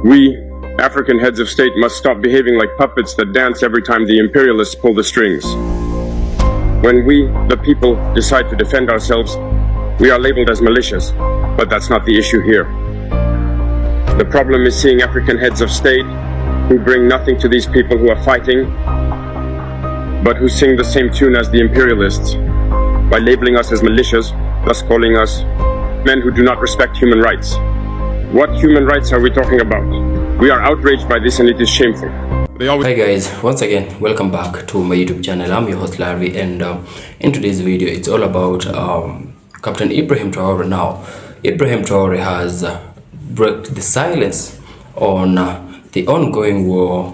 We, African heads of state, must stop behaving like puppets that dance every time the imperialists pull the strings. When we, the people, decide to defend ourselves, we are labeled as militias, but that's not the issue here. The problem is seeing African heads of state who bring nothing to these people who are fighting, but who sing the same tune as the imperialists by labeling us as militias, thus calling us men who do not respect human rights. What human rights are we talking about? We are outraged by this and it is shameful. Hi guys, once again welcome back to my YouTube channel. I'm your host Larry, and in today's video it's all about Captain Ibrahim Traoré. Now Ibrahim Traoré has broke the silence on the ongoing war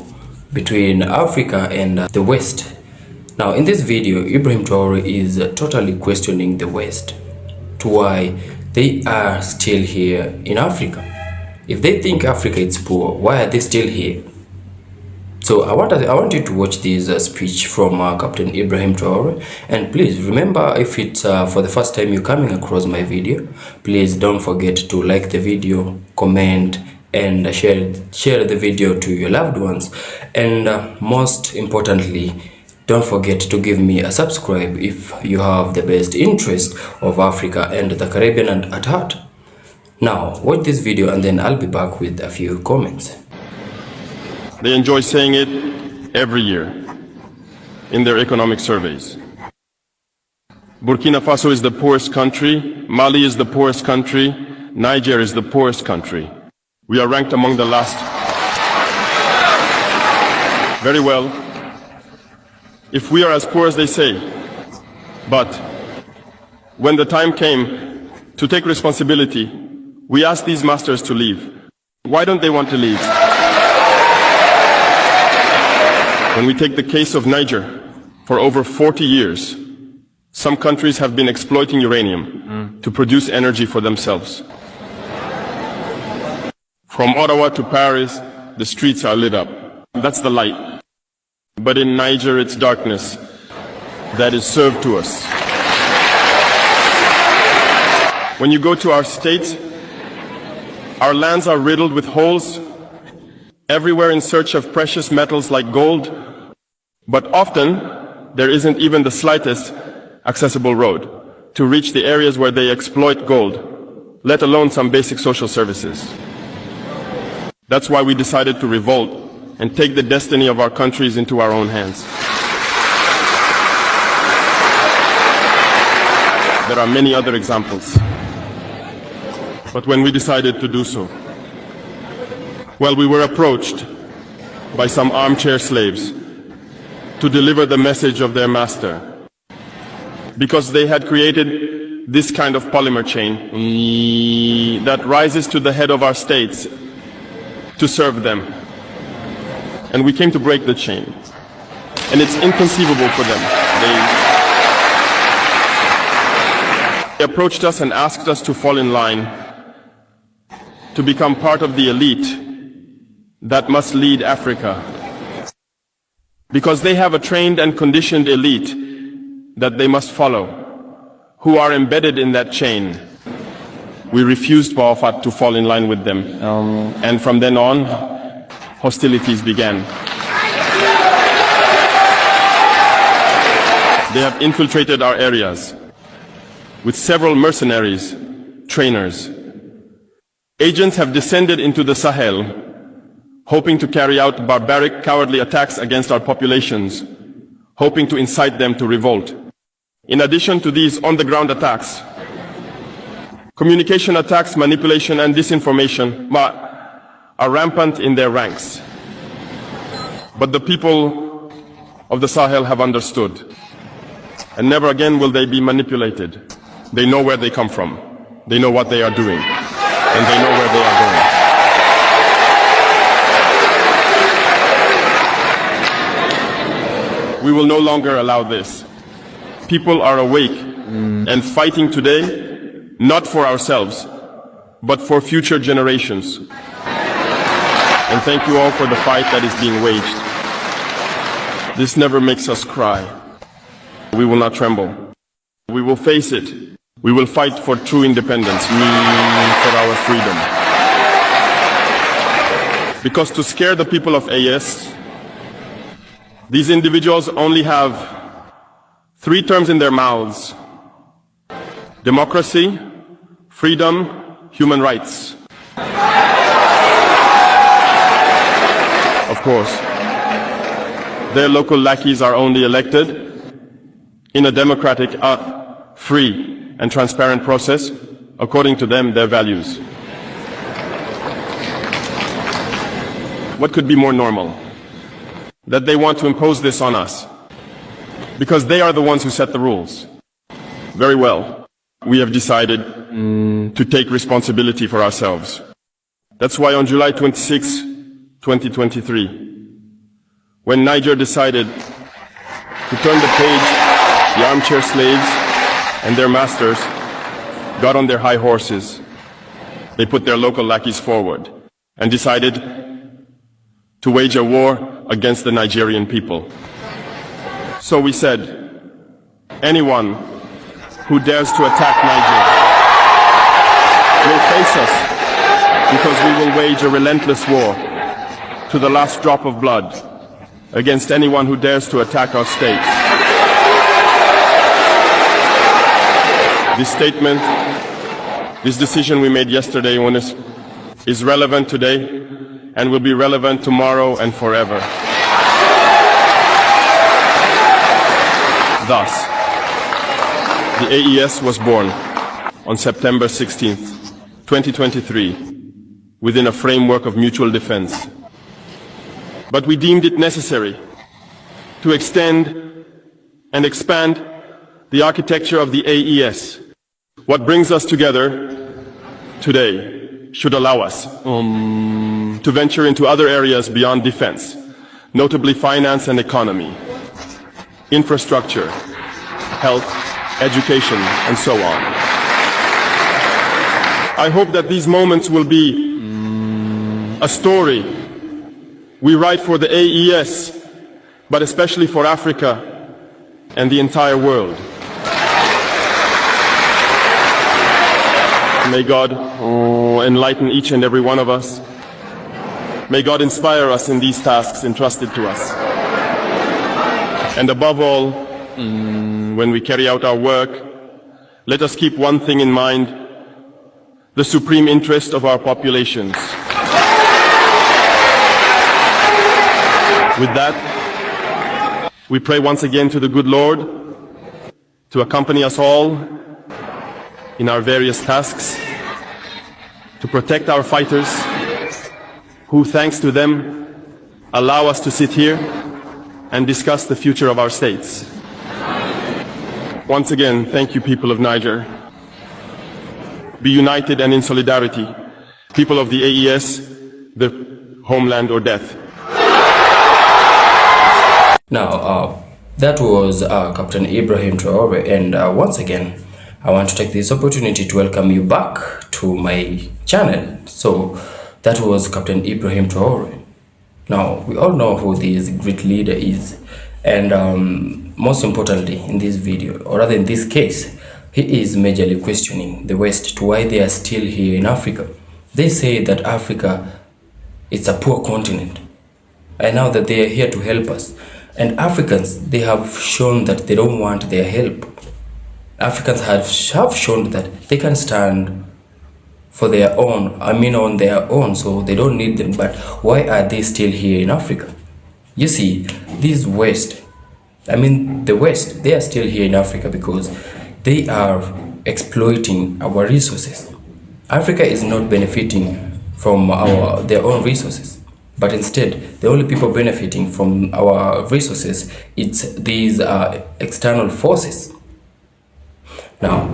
between Africa and the West. Now in this video, Ibrahim Traoré is totally questioning the West to why they are still here in Africa. If they think Africa is poor, why are they still here? So I want you to watch this speech from Captain Ibrahim Traoré, and please remember, if it's for the first time you're coming across my video, please don't forget to like the video, comment, and share the video to your loved ones, and most importantly, don't forget to give me a subscribe if you have the best interest of Africa and the Caribbean at heart. Now watch this video and then I'll be back with a few comments. They enjoy saying it every year in their economic surveys. Burkina Faso is the poorest country, Mali is the poorest country, Niger is the poorest country. We are ranked among the last. Very well, if we are as poor as they say, but when the time came to take responsibility, we asked these masters to leave. Why don't they want to leave? When we take the case of Niger, for over 40 years, some countries have been exploiting uranium to produce energy for themselves. From Ottawa to Paris, the streets are lit up. That's the light. But in Niger, it's darkness that is served to us. When you go to our states, our lands are riddled with holes, everywhere in search of precious metals like gold, but often there isn't even the slightest accessible road to reach the areas where they exploit gold, let alone some basic social services. That's why we decided to revolt and take the destiny of our countries into our own hands. There are many other examples. But when we decided to do so, well, we were approached by some armchair slaves to deliver the message of their master, because they had created this kind of polymer chain that rises to the head of our states to serve them. And we came to break the chain. And it's inconceivable for them. They approached us and asked us to fall in line, to become part of the elite that must lead Africa. Because they have a trained and conditioned elite that they must follow, who are embedded in that chain. We refused to fall in line with them. And from then on, hostilities began. They have infiltrated our areas with several mercenaries, trainers. Agents have descended into the Sahel, hoping to carry out barbaric, cowardly attacks against our populations, hoping to incite them to revolt. In addition to these on-the-ground attacks, communication attacks, manipulation, and disinformation are rampant in their ranks. But the people of the Sahel have understood, and never again will they be manipulated. They know where they come from, they know what they are doing, and they know where they are going. We will no longer allow this. People are awake and fighting today, not for ourselves, but for future generations. And thank you all for the fight that is being waged. This never makes us cry. We will not tremble. We will face it. We will fight for true independence, for our freedom. Because to scare the people of AES, these individuals only have 3 terms in their mouths: democracy, freedom, human rights. Of course, their local lackeys are only elected in a democratic, free and transparent process, according to them, their values. What could be more normal? That they want to impose this on us, because they are the ones who set the rules. Very well, we have decided to take responsibility for ourselves. That's why on July 26, 2023, when Niger decided to turn the page, the armchair slaves and their masters got on their high horses. They put their local lackeys forward and decided to wage a war against the Nigerian people. So we said, anyone who dares to attack Niger will face us, because we will wage a relentless war to the last drop of blood against anyone who dares to attack our state. This statement, this decision we made yesterday is relevant today and will be relevant tomorrow and forever. Thus, the AES was born on September 16th, 2023, within a framework of mutual defense. But we deemed it necessary to extend and expand the architecture of the AES. What brings us together today should allow us to venture into other areas beyond defense, notably finance and economy, infrastructure, health, education, and so on. I hope that these moments will be a story we write for the AES, but especially for Africa and the entire world. May God enlighten each and every one of us. May God inspire us in these tasks entrusted to us. And above all, when we carry out our work, let us keep one thing in mind: the supreme interest of our populations. With that, we pray once again to the good Lord to accompany us all in our various tasks, to protect our fighters, who, thanks to them, allow us to sit here and discuss the future of our states. Once again, thank you, people of Niger. Be united and in solidarity. People of the AES, the homeland or death. Now, that was Captain Ibrahim Traoré, and once again, I want to take this opportunity to welcome you back to my channel. So, that was Captain Ibrahim Traoré. Now, we all know who this great leader is, and most importantly in this video, or rather in this case, he is majorly questioning the West to why they are still here in Africa. They say that Africa is a poor continent, and now that they are here to help us. And Africans, they have shown that they don't want their help. Africans have shown that they can stand for their own, on their own, so they don't need them. But why are they still here in Africa? You see, the West, they are still here in Africa because they are exploiting our resources. Africa is not benefiting from their own resources. But instead, the only people benefiting from our resources, it's these external forces. Now,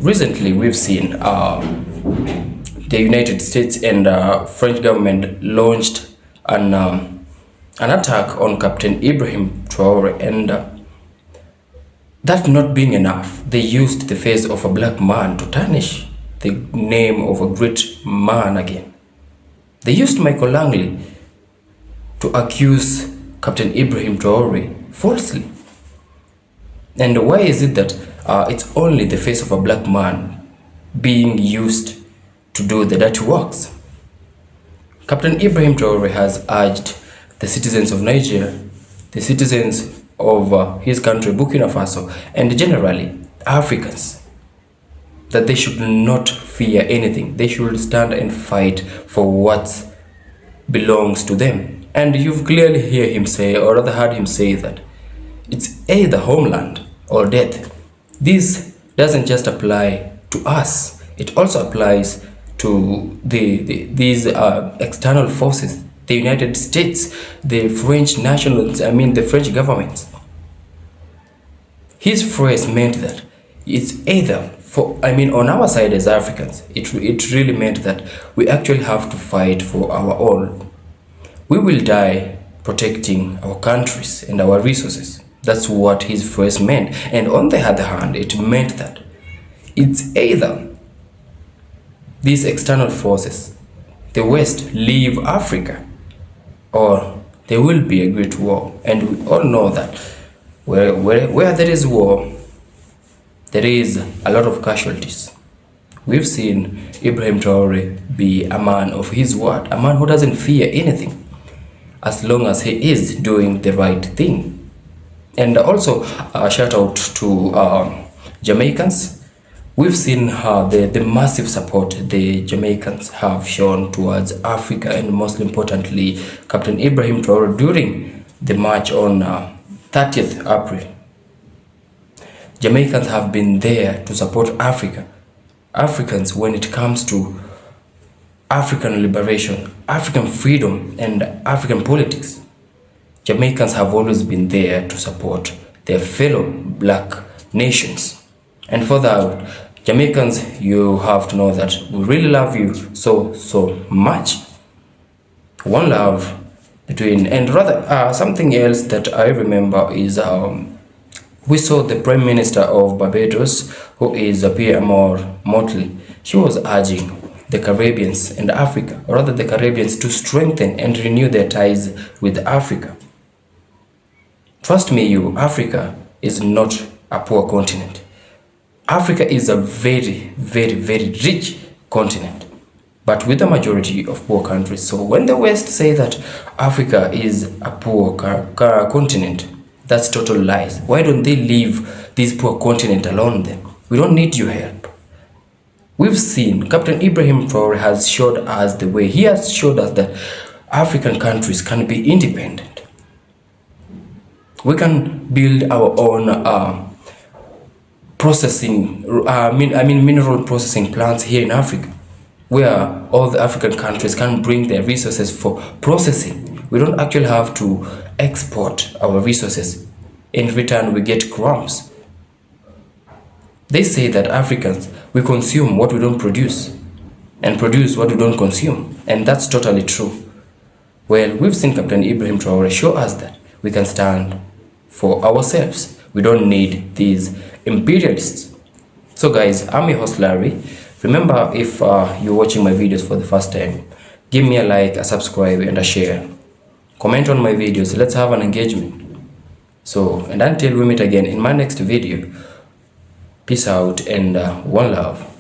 recently we've seen the United States and French government launched an attack on Captain Ibrahim Traoré, and that not being enough, they used the face of a black man to tarnish the name of a great man again. They used Michael Langley to accuse Captain Ibrahim Traoré falsely. And why is it that it's only the face of a black man being used to do the dirty works? Captain Ibrahim Traoré has urged the citizens of Nigeria, the citizens of his country, Burkina Faso, and generally Africans, that they should not fear anything. They should stand and fight for what belongs to them. And you've clearly heard him say, or rather heard him say, that it's either homeland or death. This doesn't just apply to us, it also applies to these external forces, the United States, the French nationals, the French government. His phrase meant that it's either on our side as Africans, it really meant that we actually have to fight for our own. We will die protecting our countries and our resources. That's what his phrase meant. And on the other hand, it meant that it's either these external forces, the West, leave Africa, or there will be a great war. And we all know that where there is war, there is a lot of casualties. We've seen Ibrahim Traoré be a man of his word, a man who doesn't fear anything, as long as he is doing the right thing. And also a shout out to Jamaicans. We've seen the massive support the Jamaicans have shown towards Africa, and most importantly Captain Ibrahim Traoré during the march on 30th April. Jamaicans have been there to support Africans when it comes to African liberation, African freedom, and African politics. Jamaicans have always been there to support their fellow black nations. And for that, Jamaicans, you have to know that we really love you so much. One love between, and rather something else that I remember is we saw the Prime Minister of Barbados, who is Pierre Motley. She was urging the Caribbeans and Africa, or rather the Caribbeans, to strengthen and renew their ties with Africa. Trust me, Africa is not a poor continent. Africa is a very rich continent, but with a majority of poor countries. So when the West say that Africa is a poor continent, that's total lies. Why don't they leave this poor continent alone then? We don't need your help. We've seen Captain Ibrahim Traoré has showed us the way. He has showed us that African countries can be independent. We can build our own mineral processing plants here in Africa, where all the African countries can bring their resources for processing. We don't actually have to export our resources. In return, we get crumbs. They say that Africans, we consume what we don't produce and produce what we don't consume. And that's totally true. Well, we've seen Captain Ibrahim Traoré show us that we can stand for ourselves. We don't need these imperialists. So guys, I'm your host Larry. Remember, if you're watching my videos for the first time, give me a like, a subscribe, and a share. Comment on my videos. Let's have an engagement. So, and until we meet again in my next video, peace out and one love.